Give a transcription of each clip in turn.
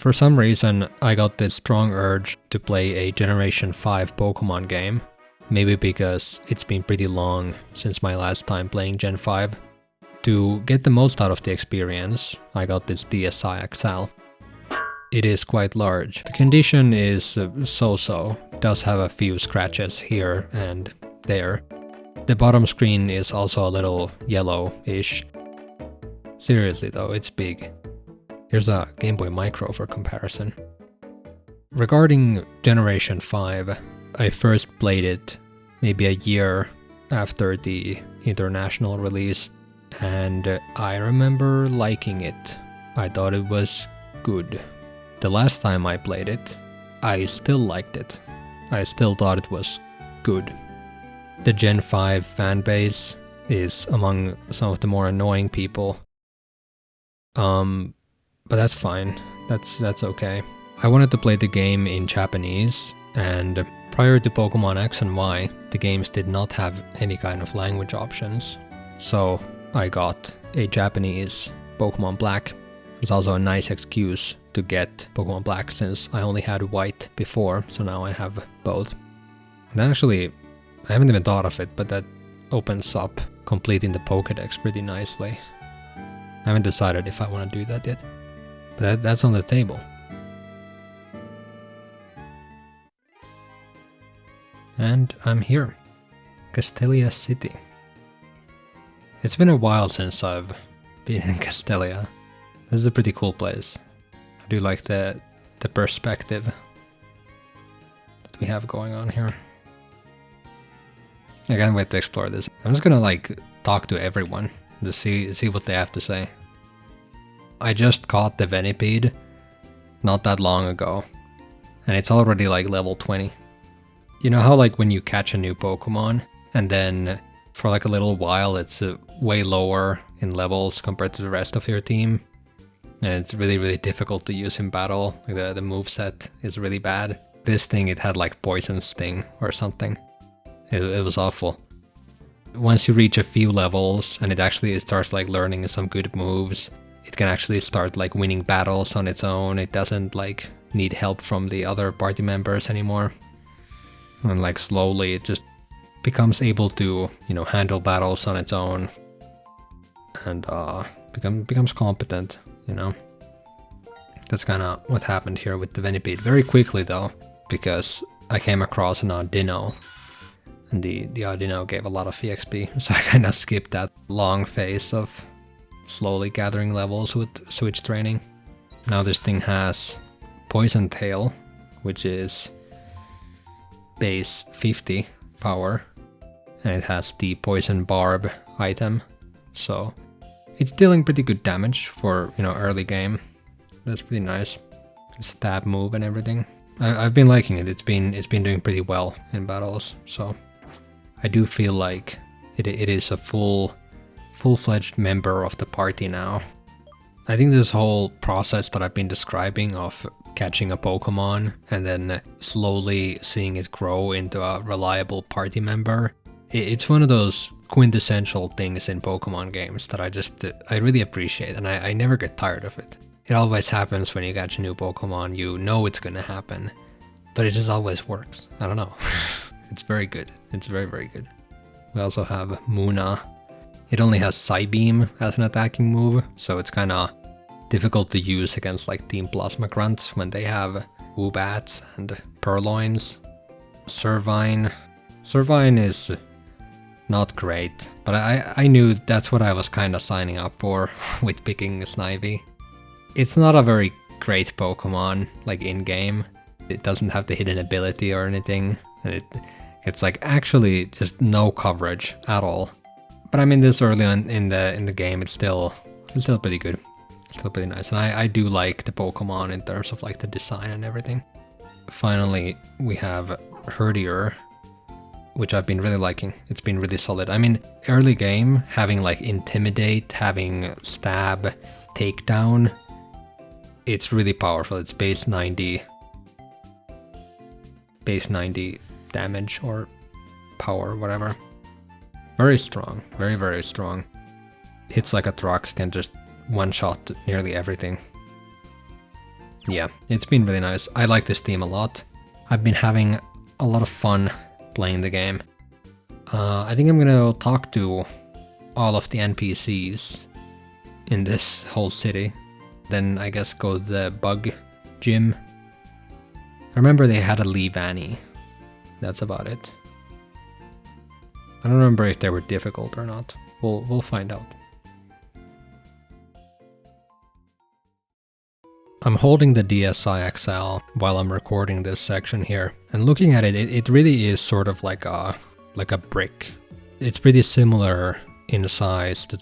For some reason, I got this strong urge to play a Generation 5 Pokemon game. Maybe because it's been pretty long since my last time playing Gen 5. To get the most out of the experience, I got this DSi XL. It is quite large. The condition is so-so, does have a few scratches here and there. The bottom screen is also a little yellow-ish. Seriously though, it's big. Here's a Game Boy Micro for comparison. Regarding Generation 5, I first played it maybe a year after the international release, and I remember liking it. I thought it was good. The last time I played it, I still liked it. I still thought it was good. The Gen 5 fanbase is among some of the more annoying people. But that's fine. That's okay. I wanted to play the game in Japanese, and prior to Pokemon X and Y, the games did not have any kind of language options. So I got a Japanese Pokemon Black. It was also a nice excuse to get Pokemon Black since I only had white before, so now I have both. And actually, I haven't even thought of it, but that opens up completing the Pokédex pretty nicely. I haven't decided if I want to do that yet, but that's on the table. And I'm here, Castelia City. It's been a while since I've been in Castelia. This is a pretty cool place. I do like the perspective that we have going on here. I can't wait to explore this. I'm just gonna talk to everyone to see what they have to say. I just caught the Venipede not that long ago, and it's already level 20. You know how when you catch a new Pokemon and then for a little while it's way lower in levels compared to the rest of your team, and it's really difficult to use in battle. The moveset is really bad. This thing, it had Poison Sting or something. It was awful. Once you reach a few levels and it starts learning some good moves, it can actually start winning battles on its own. It doesn't need help from the other party members anymore. And slowly it just becomes able to, handle battles on its own. And becomes competent, That's kind of what happened here with the Venipede. Very quickly though, because I came across an Audino. And the Audino gave a lot of EXP, so I kind of skipped that long phase of slowly gathering levels with switch training. Now this thing has Poison Tail, which is base 50 power, and it has the Poison Barb item, so it's dealing pretty good damage for early game. That's pretty nice. Stab move and everything. I've been liking it. It's been doing pretty well in battles, so I do feel like it is a full-fledged member of the party now. I think this whole process that I've been describing of catching a Pokemon and then slowly seeing it grow into a reliable party member, it's one of those quintessential things in Pokemon games that I really appreciate, and I never get tired of it. It always happens when you catch a new Pokemon. You know it's gonna happen, but it just always works. I don't know. It's very good. It's very good. We also have Munna. It only has Psybeam as an attacking move, so it's kind of difficult to use against Team Plasma Grunts when they have Woobats and Purloins. Servine. Servine is not great, but I knew that's what I was kind of signing up for with picking Snivy. It's not a very great Pokemon, in-game. It doesn't have the hidden ability or anything, and it's actually just no coverage at all. But I mean, this early on in the game, it's still pretty good. It's still pretty nice, and I do like the Pokemon in terms of the design and everything. Finally, we have Herdier, which I've been really liking. It's been really solid. I mean, early game, having Intimidate, having Stab, Takedown, it's really powerful. It's base 90 damage or power, whatever. Very strong, very strong. Hits like a truck, can just one-shot nearly everything. Yeah, it's been really nice. I like this theme a lot. I've been having a lot of fun playing the game. I think I'm gonna talk to all of the NPCs in this whole city. Then I guess go to the bug gym. I remember they had a Leave Annie. That's about it. I don't remember if they were difficult or not. We'll find out. I'm holding the DSi XL while I'm recording this section here, and looking at it, it really is sort of like a brick. It's pretty similar in size to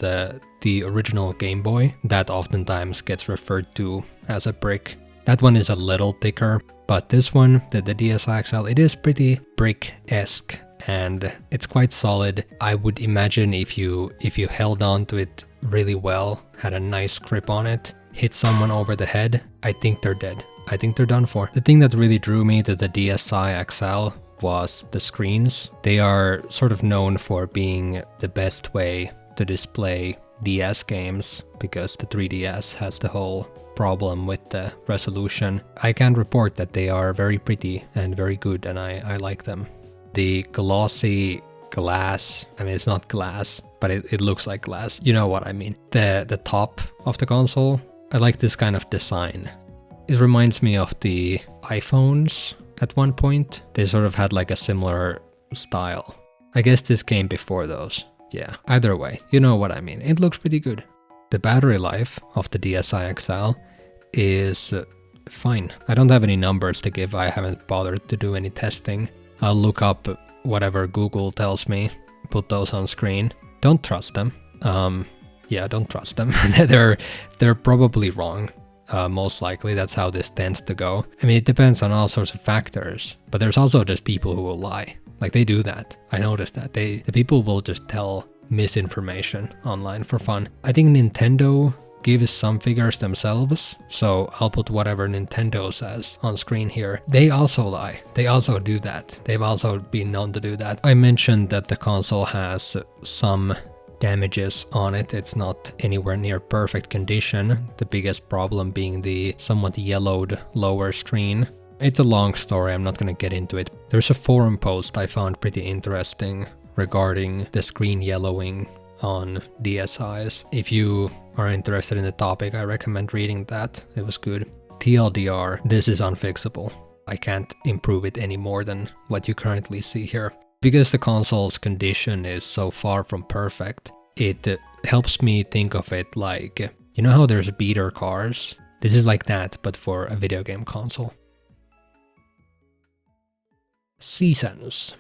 the original Game Boy that oftentimes gets referred to as a brick. That one is a little thicker, but this one, the DSi XL, it is pretty brick-esque and it's quite solid. I would imagine if you held on to it really well, had a nice grip on it, hit someone over the head, I think they're dead. I think they're done for. The thing that really drew me to the DSi XL was the screens. They are sort of known for being the best way to display DS games because the 3DS has the whole problem with the resolution. I can report that they are very pretty and very good, and I like them. The glossy glass, I mean it's not glass, but it looks like glass. You know what I mean. The top of the console, I like this kind of design. It reminds me of the iPhones at one point. They sort of had like a similar style. I guess this came before those. Yeah, either way, you know what I mean. It looks pretty good. The battery life of the DSi XL is fine. I don't have any numbers to give. I haven't bothered to do any testing. I'll look up whatever Google tells me, put those on screen. Don't trust them. Yeah, don't trust them. They're probably wrong. Most likely, that's how this tends to go. I mean, it depends on all sorts of factors, but there's also just people who will lie. Like, they do that. I noticed that. The people will just tell misinformation online for fun. I think Nintendo gives some figures themselves, so I'll put whatever Nintendo says on screen here. They also lie. They also do that. They've also been known to do that. I mentioned that the console has some damages on it. It's not anywhere near perfect condition. The biggest problem being the somewhat yellowed lower screen. It's a long story, I'm not gonna get into it. There's a forum post I found pretty interesting regarding the screen yellowing on DSIs. If you are interested in the topic, I recommend reading that. It was good. TLDR, this is unfixable. I can't improve it any more than what you currently see here. Because the console's condition is so far from perfect, it helps me think of it like, you know how there's beater cars? This is like that, but for a video game console. Seasons.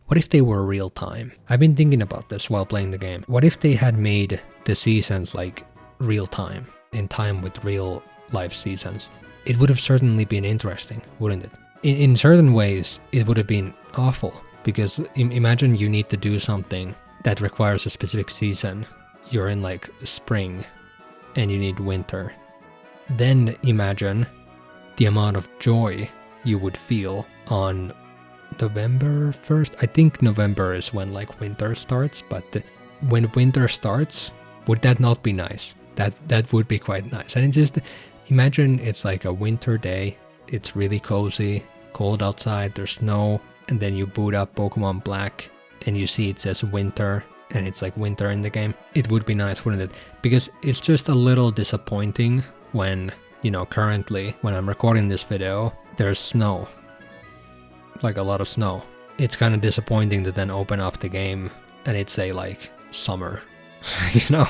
What if they were real time? I've been thinking about this while playing the game. What if they had made the seasons like real time, in time with real life seasons? It would have certainly been interesting, wouldn't it? In certain ways, it would have been awful, because imagine you need to do something that requires a specific season. You're in like spring and you need winter. Then imagine the amount of joy you would feel on November 1st. I think November is when like winter starts, but when winter starts, would that not be nice? That would be quite nice. And just imagine it's like a winter day. It's really cozy, cold outside, there's snow, and then you boot up Pokemon Black and you see it says winter and it's like winter in the game. It would be nice, wouldn't it? Because it's just a little disappointing when, you know, currently when I'm recording this video, there's snow. Like a lot of snow. It's kind of disappointing to then open up the game and it say like summer. You know?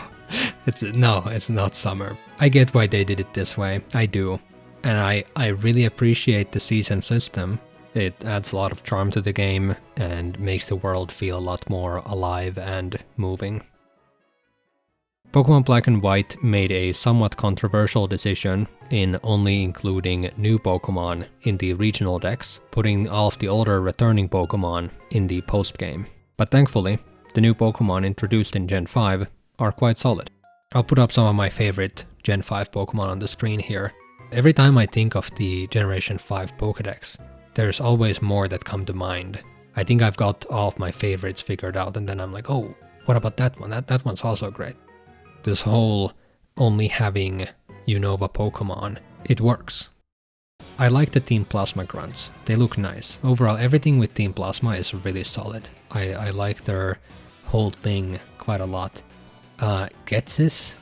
It's not summer. I get why they did it this way. I do. And I really appreciate the season system. It adds a lot of charm to the game and makes the world feel a lot more alive and moving. Pokemon Black and White made a somewhat controversial decision in only including new Pokemon in the regional decks, putting all of the older returning Pokemon in the post-game. But thankfully, the new Pokemon introduced in Gen 5 are quite solid. I'll put up some of my favorite Gen 5 Pokemon on the screen here. Every time I think of the Generation 5 Pokédex, there's always more that come to mind. I think I've got all of my favorites figured out and then I'm like, oh, what about that one? That one's also great. This whole only having Unova Pokemon it works. I like the Team Plasma grunts. They look nice. Overall, everything with Team Plasma is really solid. I like their whole thing quite a lot. Getsis?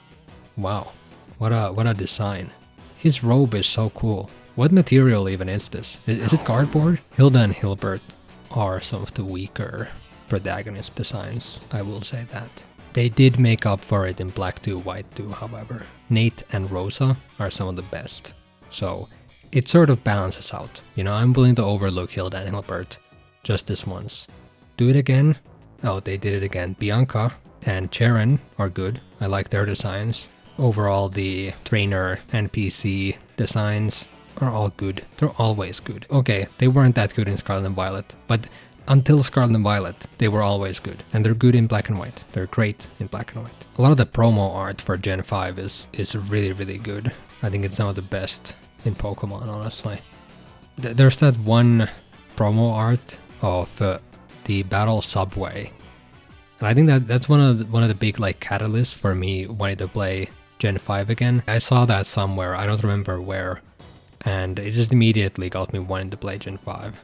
Wow. What a design. His robe is so cool. What material even is this? Is it cardboard? Hilda and Hilbert are some of the weaker protagonist designs, I will say that. They did make up for it in Black 2, White 2, however. Nate and Rosa are some of the best. So it sort of balances out. You know, I'm willing to overlook Hilda and Hilbert just this once. Do it again? Oh, they did it again. Bianca and Cheren are good. I like their designs. Overall, the trainer NPC designs are all good. They're always good. Okay, they weren't that good in Scarlet and Violet, but until Scarlet and Violet, they were always good. And they're good in Black and White. They're great in Black and White. A lot of the promo art for Gen 5 is really, really good. I think it's some of the best in Pokemon, honestly. There's that one promo art of the Battle Subway. And I think that's one of the big like catalysts for me wanting to play Gen 5 again. I saw that somewhere, I don't remember where, and it just immediately got me wanting to play Gen 5.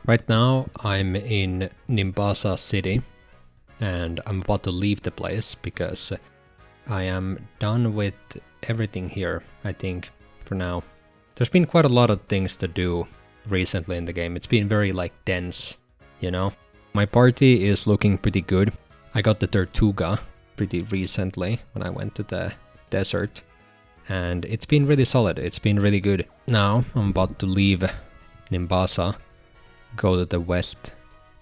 Right now I'm in Nimbasa City, and I'm about to leave the place because I am done with everything here, I think, for now. There's been quite a lot of things to do recently in the game. It's been very like dense, you know? My party is looking pretty good. I got the Tortuga pretty recently when I went to the desert, and it's been really solid. It's been really good. Now I'm about to leave Nimbasa, go to the west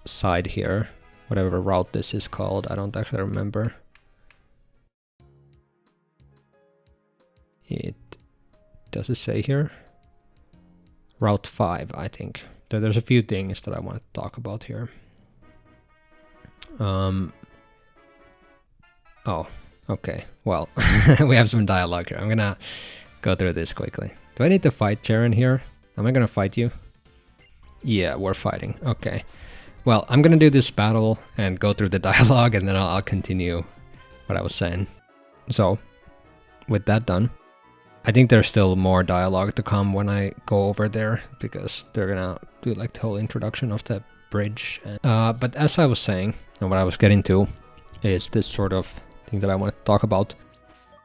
side here, whatever route this is called, I don't actually remember. Does it say here? Route 5, I think. There's a few things that I want to talk about here. Oh, okay. Well, we have some dialogue here. I'm gonna go through this quickly. Do I need to fight Cheren here? Am I gonna fight you? Yeah, we're fighting. Okay. Well, I'm gonna do this battle and go through the dialogue, and then I'll continue what I was saying. So, with that done, I think there's still more dialogue to come when I go over there, because they're gonna do like the whole introduction of the bridge. But as I was saying, and what I was getting to, is this sort of thing that I want to talk about,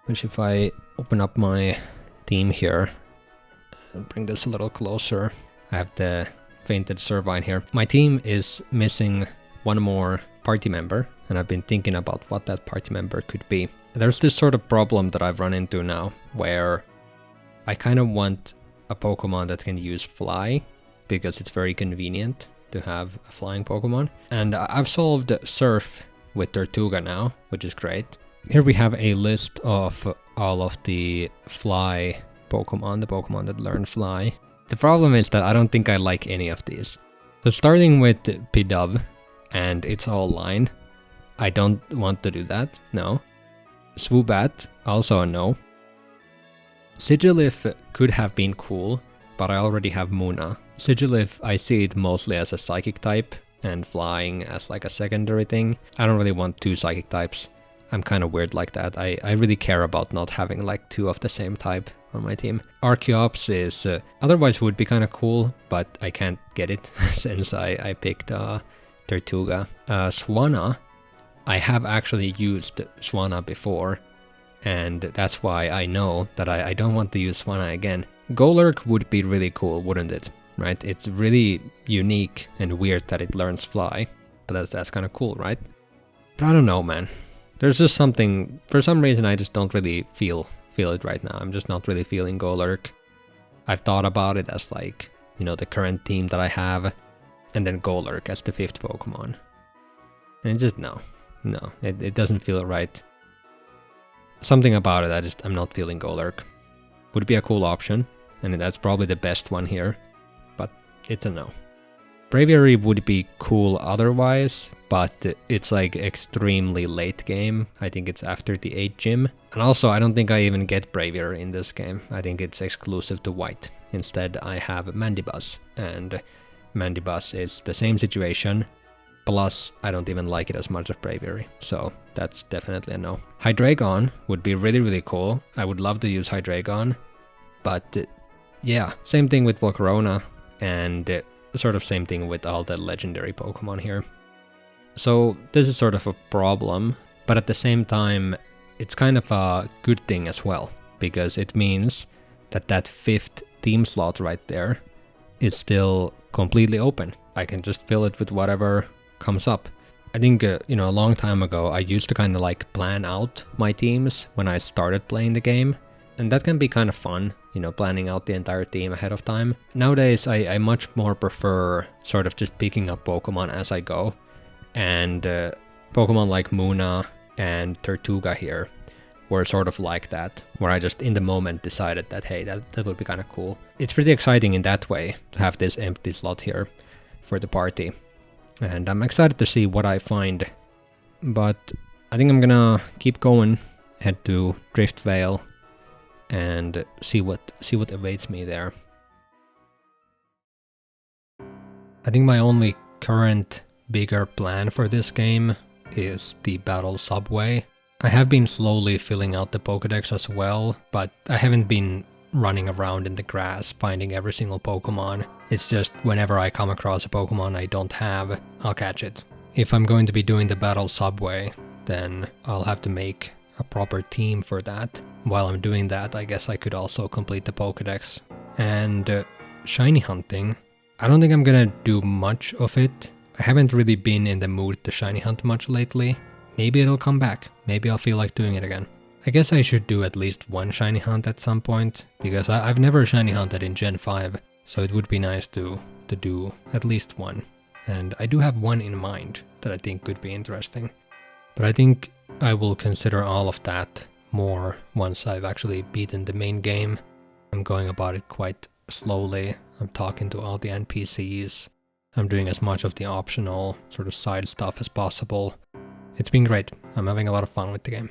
which if I open up my team here, and bring this a little closer, I have the Fainted Servine here. My team is missing one more party member, and I've been thinking about what that party member could be. There's this sort of problem that I've run into now, where I kind of want a Pokemon that can use Fly, because it's very convenient to have a flying Pokemon. And I've solved Surf with Tortuga now, which is great. Here we have a list of all of the Fly Pokemon, the Pokemon that learn Fly. The problem is that I don't think I like any of these. So starting with Pidove, and it's all line. I don't want to do that, no. Swoobat, also a no. Sigilyph could have been cool, but I already have Munna. Sigilyph, I see it mostly as a psychic type, and flying as like a secondary thing. I don't really want two psychic types. I'm kind of weird like that. I really care about not having like two of the same type on my team. Archeops is otherwise would be kind of cool, but I can't get it since I picked Tortuga. Swanna, I have actually used Swanna before, and that's why I know that I don't want to use Swanna again. Golurk would be really cool, wouldn't it? Right? It's really unique and weird that it learns Fly, but that's kind of cool, right? But I don't know, man. There's just something, for some reason I just don't really feel it right now. I'm just not really feeling Golurk. I've thought about it as like, you know, the current team that I have, and then Golurk as the 5th Pokemon. And it's just, no, it doesn't feel right. Something about it, I'm not feeling Golurk. Would be a cool option, and that's probably the best one here, but it's a no. Braviary would be cool otherwise, but it's like extremely late game. I think it's after the 8th gym. And also, I don't think I even get Braviary in this game. I think it's exclusive to White. Instead, I have Mandibuzz, and Mandibuzz is the same situation. Plus, I don't even like it as much as Braviary, so that's definitely a no. Hydreigon would be really, really cool. I would love to use Hydreigon, but yeah, same thing with Volcarona, and sort of same thing with all the legendary Pokemon here. So this is sort of a problem, but at the same time, it's kind of a good thing as well, because it means that that 5th team slot right there is still completely open. I can just fill it with whatever comes up. I think, a long time ago, I used to kind of like plan out my teams when I started playing the game. And that can be kind of fun, planning out the entire team ahead of time. Nowadays, I much more prefer sort of just picking up Pokemon as I go. And Pokemon like Munna and Tortuga here were sort of like that, where I just in the moment decided that, hey, that would be kind of cool. It's pretty exciting in that way to have this empty slot here for the party. And I'm excited to see what I find. But I think I'm gonna keep going, head to Driftvale, and see what awaits me there. I think my only current bigger plan for this game is the Battle Subway. I have been slowly filling out the Pokédex as well, but I haven't been running around in the grass finding every single Pokemon. It's just whenever I come across a Pokemon I don't have, I'll catch it. If I'm going to be doing the Battle Subway, then I'll have to make a proper team for that. While I'm doing that, I guess I could also complete the Pokédex. And shiny hunting, I don't think I'm gonna do much of it. I haven't really been in the mood to shiny hunt much lately. Maybe it'll come back. Maybe I'll feel like doing it again. I guess I should do at least one shiny hunt at some point, because I've never shiny hunted in Gen 5, so it would be nice to do at least one. And I do have one in mind that I think could be interesting. But I think I will consider all of that more once I've actually beaten the main game. I'm going about it quite slowly. I'm talking to all the NPCs. I'm doing as much of the optional sort of side stuff as possible. It's been great. I'm having a lot of fun with the game.